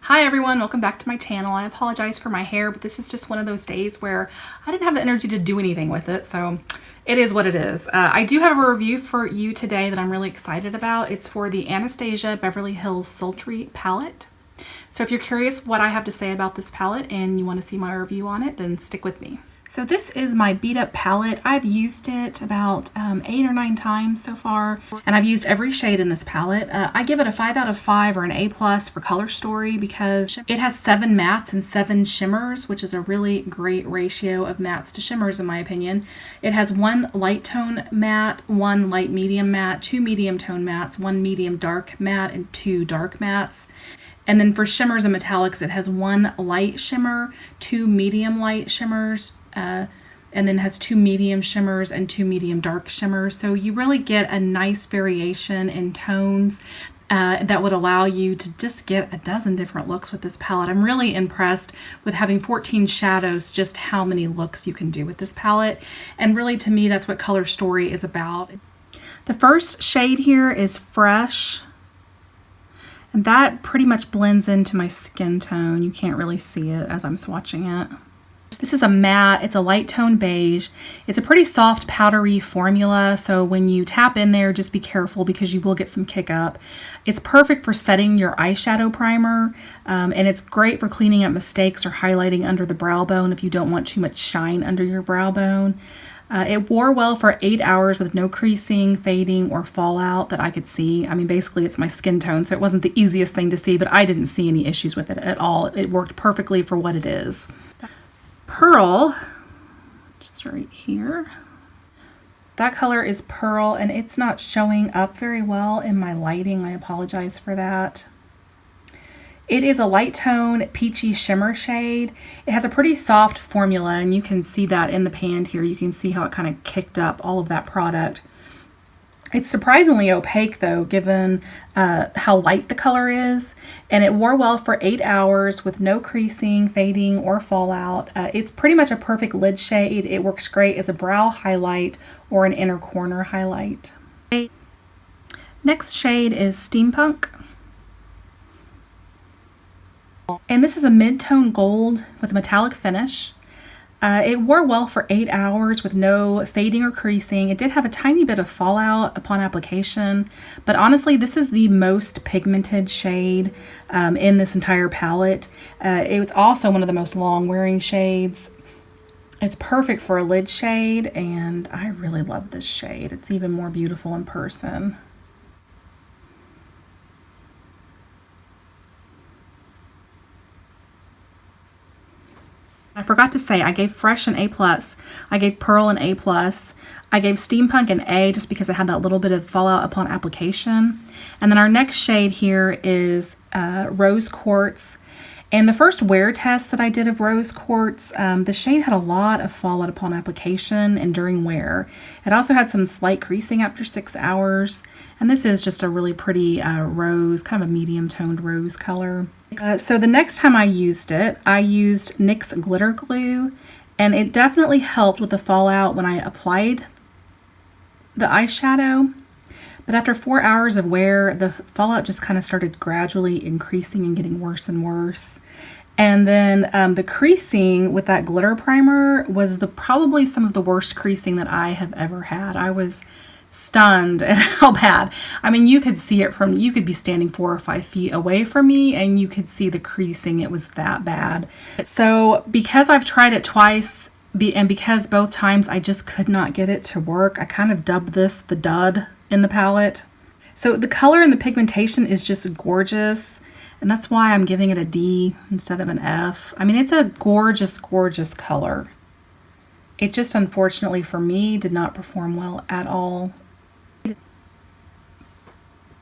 Hi everyone, welcome back to my channel. I apologize for my hair, but this is just one of those days where I didn't have the energy to do anything with it, so it is what it is. I do have a review for you today that I'm really excited about. It's for the Anastasia Beverly Hills Sultry palette. So if you're curious what I have to say about this palette and you want to see my review on it, then stick with me. So this is my beat up palette. I've used it about 8 or 9 times so far, and I've used every shade in this palette. I give it a 5 out of 5 or an A+ for color story because it has 7 mattes and 7 shimmers, which is a really great ratio of mattes to shimmers in my opinion. It has 1 light tone matte, 1 light medium matte, 2 medium tone mattes, 1 medium dark matte, and 2 dark mattes. And then for shimmers and metallics, it has 1 light shimmer, 2 medium light shimmers, and then has 2 medium shimmers and 2 medium dark shimmers. So you really get a nice variation in tones that would allow you to just get a dozen different looks with this palette. I'm really impressed with having 14 shadows, just how many looks you can do with this palette. And really, to me, that's what Color Story is about. The first shade here is Fresh. And that pretty much blends into my skin tone. You can't really see it as I'm swatching it. This is a matte, it's a light tone beige. It's a pretty soft powdery formula, so when you tap in there, just be careful because you will get some kick up. It's perfect for setting your eyeshadow primer, and it's great for cleaning up mistakes or highlighting under the brow bone if you don't want too much shine under your brow bone. It wore well for 8 hours with no creasing, fading, or fallout that I could see. I mean, basically it's my skin tone, so it wasn't the easiest thing to see, but I didn't see any issues with it at all. It worked perfectly for what it is. Pearl, just right here. That color is Pearl, and it's not showing up very well in my lighting. I apologize for that. It is a light tone peachy shimmer shade. It has a pretty soft formula, and you can see that in the pan here. You can see how it kind of kicked up all of that product. It's surprisingly opaque though, given how light the color is, and it wore well for 8 hours with no creasing, fading, or fallout. It's pretty much a perfect lid shade. It works great as a brow highlight or an inner corner highlight. Next shade is Steampunk. And this is a mid-tone gold with a metallic finish. It wore well for 8 hours with no fading or creasing. It did have a tiny bit of fallout upon application, but honestly, this is the most pigmented shade in this entire palette. It was also one of the most long-wearing shades. It's perfect for a lid shade, and I really love this shade. It's even more beautiful in person. I forgot to say, I gave Fresh an A+, I gave Pearl an A+, I gave Steampunk an A just because it had that little bit of fallout upon application. And then our next shade here is Rose Quartz. And the first wear test that I did of Rose Quartz, the shade had a lot of fallout upon application and during wear. It also had some slight creasing after 6 hours. And this is just a really pretty rose, kind of a medium toned rose color. So the next time I used it, I used NYX Glitter Glue, and it definitely helped with the fallout when I applied the eyeshadow. But after 4 hours of wear, the fallout just kind of started gradually increasing and getting worse and worse. And then the creasing with that glitter primer was probably some of the worst creasing that I have ever had. I was stunned at how bad. I mean, you could see it you could be standing 4 or 5 feet away from me and you could see the creasing. It was that bad. So because I've tried it twice and because both times I just could not get it to work, I kind of dubbed this the dud in the palette. So the color and the pigmentation is just gorgeous, and that's why I'm giving it a D instead of an F. I mean, it's a gorgeous, gorgeous color. It just, unfortunately for me, did not perform well at all.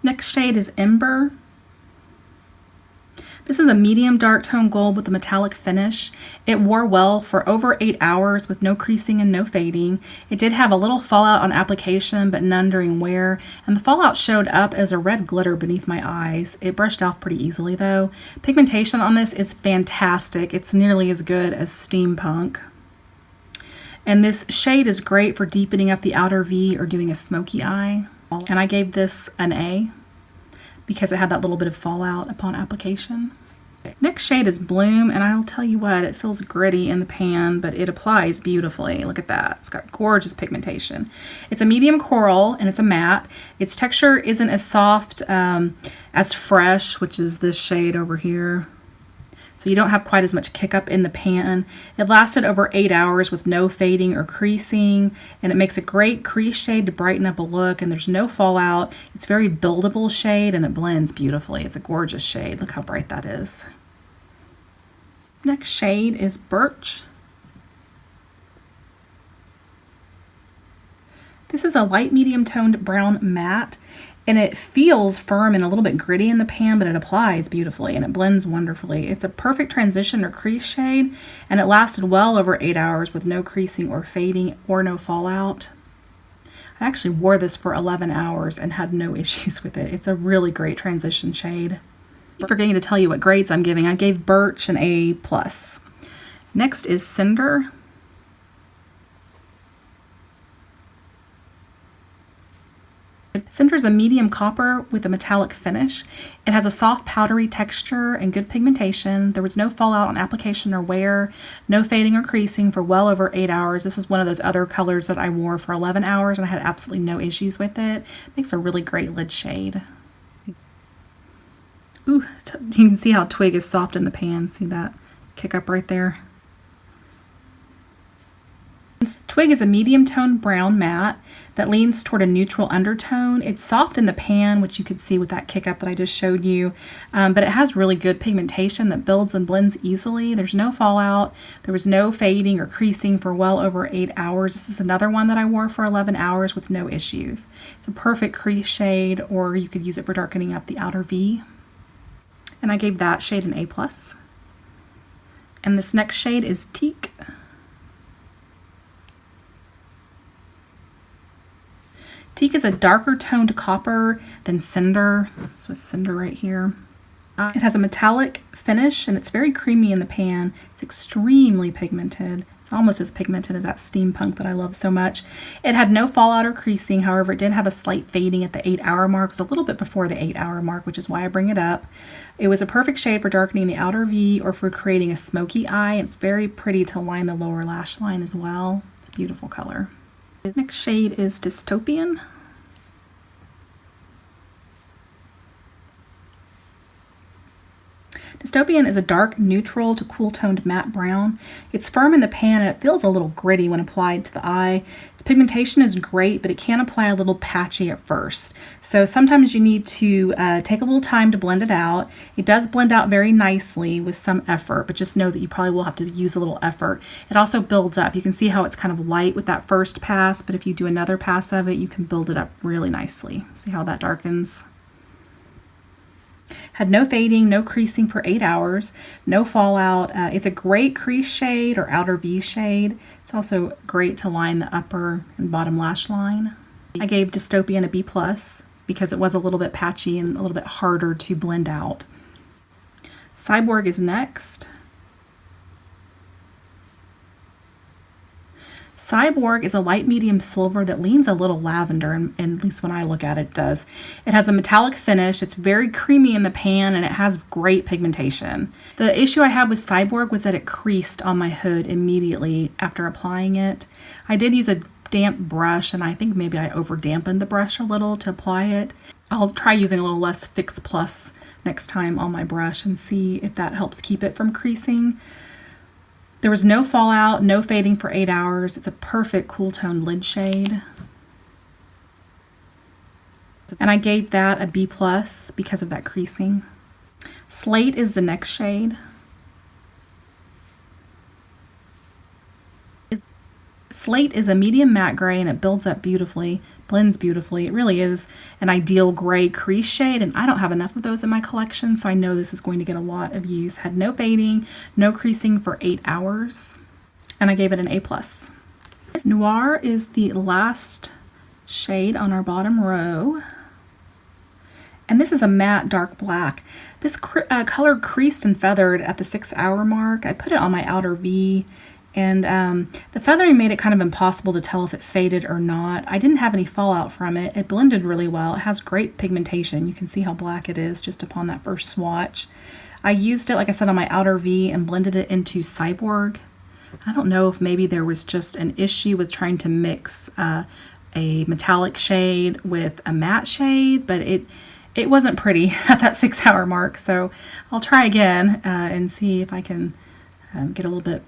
Next shade is Ember. This is a medium dark tone gold with a metallic finish. It wore well for over 8 hours with no creasing and no fading. It did have a little fallout on application, but none during wear, and the fallout showed up as a red glitter beneath my eyes. It brushed off pretty easily though. Pigmentation on this is fantastic. It's nearly as good as Steampunk. And this shade is great for deepening up the outer V or doing a smoky eye. And I gave this an A because it had that little bit of fallout upon application. Next shade is Bloom, and I'll tell you what, it feels gritty in the pan, but it applies beautifully. Look at that. It's got gorgeous pigmentation. It's a medium coral, and it's a matte. Its texture isn't as soft as Fresh, which is this shade over here. So you don't have quite as much kick up in the pan. It lasted over 8 hours with no fading or creasing, and it makes a great crease shade to brighten up a look, and there's no fallout. It's very buildable shade, and it blends beautifully. It's a gorgeous shade. Look how bright that is. Next shade is Birch. This is a light medium toned brown matte, and it feels firm and a little bit gritty in the pan, but it applies beautifully and it blends wonderfully. It's a perfect transition or crease shade, and it lasted well over 8 hours with no creasing or fading or no fallout. I actually wore this for 11 hours and had no issues with it. It's a really great transition shade. Forgetting to tell you what grades I'm giving. I gave Birch an A+. Next is Cinder. Cinder is a medium copper with a metallic finish. It has a soft powdery texture and good pigmentation. There was no fallout on application or wear, no fading or creasing for well over 8 hours. This is one of those other colors that I wore for 11 hours and I had absolutely no issues with it. Makes a really great lid shade. Ooh, you can see how Twig is soft in the pan. See that kick up right there? Twig is a medium toned brown matte that leans toward a neutral undertone. It's soft in the pan, which you could see with that kick up that I just showed you, but it has really good pigmentation that builds and blends easily. There's no fallout. There was no fading or creasing for well over 8 hours. This is another one that I wore for 11 hours with no issues. It's a perfect crease shade, or you could use it for darkening up the outer V. And I gave that shade an A+. And this next shade is Teak. Teak is a darker toned copper than Cinder. So it's Cinder right here. It has a metallic finish and it's very creamy in the pan. It's extremely pigmented. It's almost as pigmented as that steampunk that I love so much. It had no fallout or creasing. However, it did have a slight fading at the 8 hour mark. It was a little bit before the 8 hour mark, which is why I bring it up. It was a perfect shade for darkening the outer V or for creating a smoky eye. It's very pretty to line the lower lash line as well. It's a beautiful color. The next shade is Dystopian. Dystopian is a dark neutral to cool toned matte brown. It's firm in the pan and it feels a little gritty when applied to the eye. Its pigmentation is great, but it can apply a little patchy at first. So sometimes you need to take a little time to blend it out. It does blend out very nicely with some effort, but just know that you probably will have to use a little effort. It also builds up. You can see how it's kind of light with that first pass, but if you do another pass of it, you can build it up really nicely. See how that darkens? Had no fading, no creasing for 8 hours, no fallout. It's a great crease shade or outer V shade. It's also great to line the upper and bottom lash line. I gave Dystopian a B+ because it was a little bit patchy and a little bit harder to blend out. Cyborg is next. Cyborg is a light medium silver that leans a little lavender, and at least when I look at it, it does. It has a metallic finish, it's very creamy in the pan, and it has great pigmentation. The issue I had with Cyborg was that it creased on my hood immediately after applying it. I did use a damp brush, and I think maybe I over dampened the brush a little to apply it. I'll try using a little less Fix Plus next time on my brush and see if that helps keep it from creasing. There was no fallout, no fading for 8 hours. It's a perfect cool tone lid shade. And I gave that a B+ because of that creasing. Slate is the next shade. Slate is a medium matte gray and it builds up beautifully, blends beautifully. It really is an ideal gray crease shade, and I don't have enough of those in my collection, so I know this is going to get a lot of use. Had no fading, no creasing for 8 hours, and I gave it an A+. Noir is the last shade on our bottom row, and this is a matte dark black. This color creased and feathered at the 6 hour mark. I put it on my outer V, and the feathering made it kind of impossible to tell if it faded or not. I didn't have any fallout from it. It blended really well. It has great pigmentation. You can see how black it is just upon that first swatch. I used it, like I said, on my outer V and blended it into Cyborg. I don't know if maybe there was just an issue with trying to mix a metallic shade with a matte shade, but it wasn't pretty at that 6 hour mark. So I'll try again and see if I can get a little bit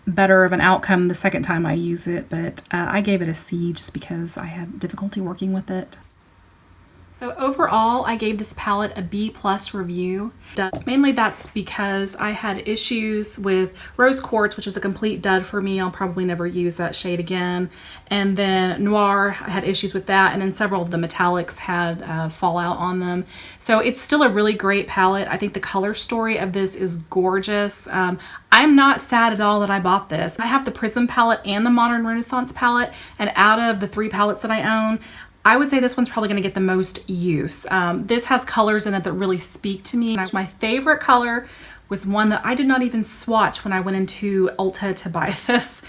better of an outcome the second time I use it. But I gave it a C just because I had difficulty working with it. So overall, I gave this palette a B+ review. Mainly that's because I had issues with Rose Quartz, which is a complete dud for me. I'll probably never use that shade again. And then Noir, I had issues with that. And then several of the metallics had fallout on them. So it's still a really great palette. I think the color story of this is gorgeous. I'm not sad at all that I bought this. I have the Prism palette and the Modern Renaissance palette. And out of the 3 palettes that I own, I would say this one's probably going to get the most use. This has colors in it that really speak to me. My favorite color was one that I did not even swatch when I went into Ulta to buy this.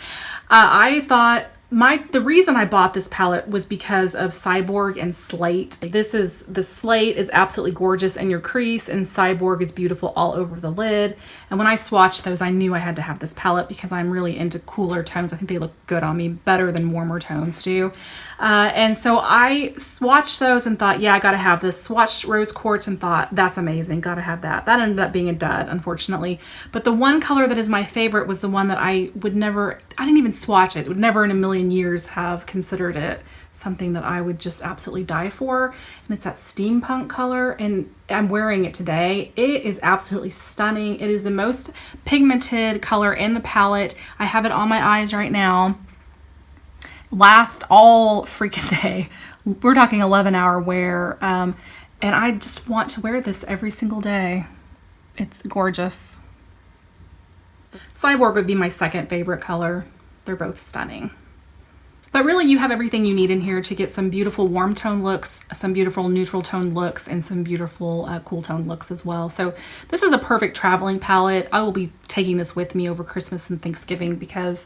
I thought the reason I bought this palette was because of Cyborg and Slate. The Slate is absolutely gorgeous in your crease, and Cyborg is beautiful all over the lid. And when I swatched those, I knew I had to have this palette because I'm really into cooler tones. I think they look good on me, better than warmer tones do. And so I swatched those and thought, yeah, I gotta have this. Swatched Rose Quartz and thought, that's amazing, gotta have that. That ended up being a dud, unfortunately. But the one color that is my favorite was the one that I didn't even swatch it. Would never in a million years have considered it something that I would just absolutely die for. And it's that steampunk color, and I'm wearing it today. It is absolutely stunning. It is the most pigmented color in the palette. I have it on my eyes right now. Last all freaking day. We're talking 11-hour wear. And I just want to wear this every single day. It's gorgeous. Cyborg would be my second favorite color. They're both stunning. But really, you have everything you need in here to get some beautiful warm tone looks, some beautiful neutral tone looks, and some beautiful cool tone looks as well. So this is a perfect traveling palette. I will be taking this with me over Christmas and Thanksgiving because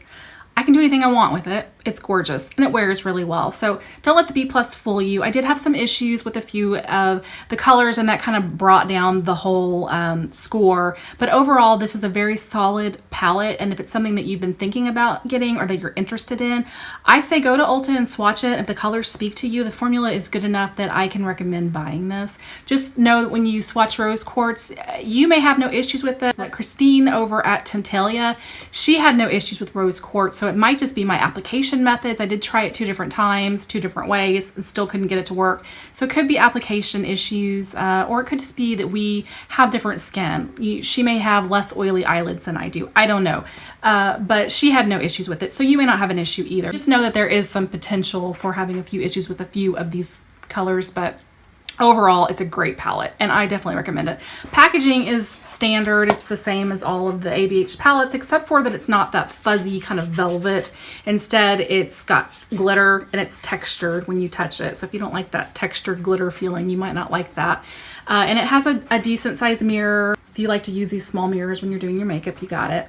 I can do anything I want with it. It's gorgeous and it wears really well. So don't let the B+ fool you. I did have some issues with a few of the colors, and that kind of brought down the whole score. But overall, this is a very solid palette. And if it's something that you've been thinking about getting or that you're interested in, I say go to Ulta and swatch it. If the colors speak to you, the formula is good enough that I can recommend buying this. Just know that when you swatch Rose Quartz, you may have no issues with it. Like Christine over at Temptalia, she had no issues with Rose Quartz. So it might just be my application methods. I did try it 2 different times, 2 different ways, and still couldn't get it to work. So it could be application issues, or it could just be that we have different skin. She may have less oily eyelids than I do. I don't know. But she had no issues with it. So you may not have an issue either. Just know that there is some potential for having a few issues with a few of these colors, but overall, it's a great palette, and I definitely recommend it. Packaging is standard. It's the same as all of the ABH palettes, except for that it's not that fuzzy kind of velvet. Instead, it's got glitter, and it's textured when you touch it. So if you don't like that textured glitter feeling, you might not like that. And it has a decent sized mirror. If you like to use these small mirrors when you're doing your makeup, you got it.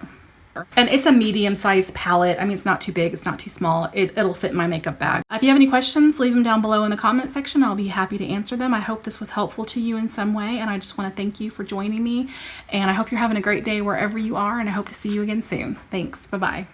And it's a medium-sized palette. I mean, it's not too big, it's not too small. It'll fit in my makeup bag. If you have any questions, leave them down below in the comment section. I'll be happy to answer them. I hope this was helpful to you in some way, and I just want to thank you for joining me. And I hope you're having a great day wherever you are, and I hope to see you again soon. Thanks. Bye-bye.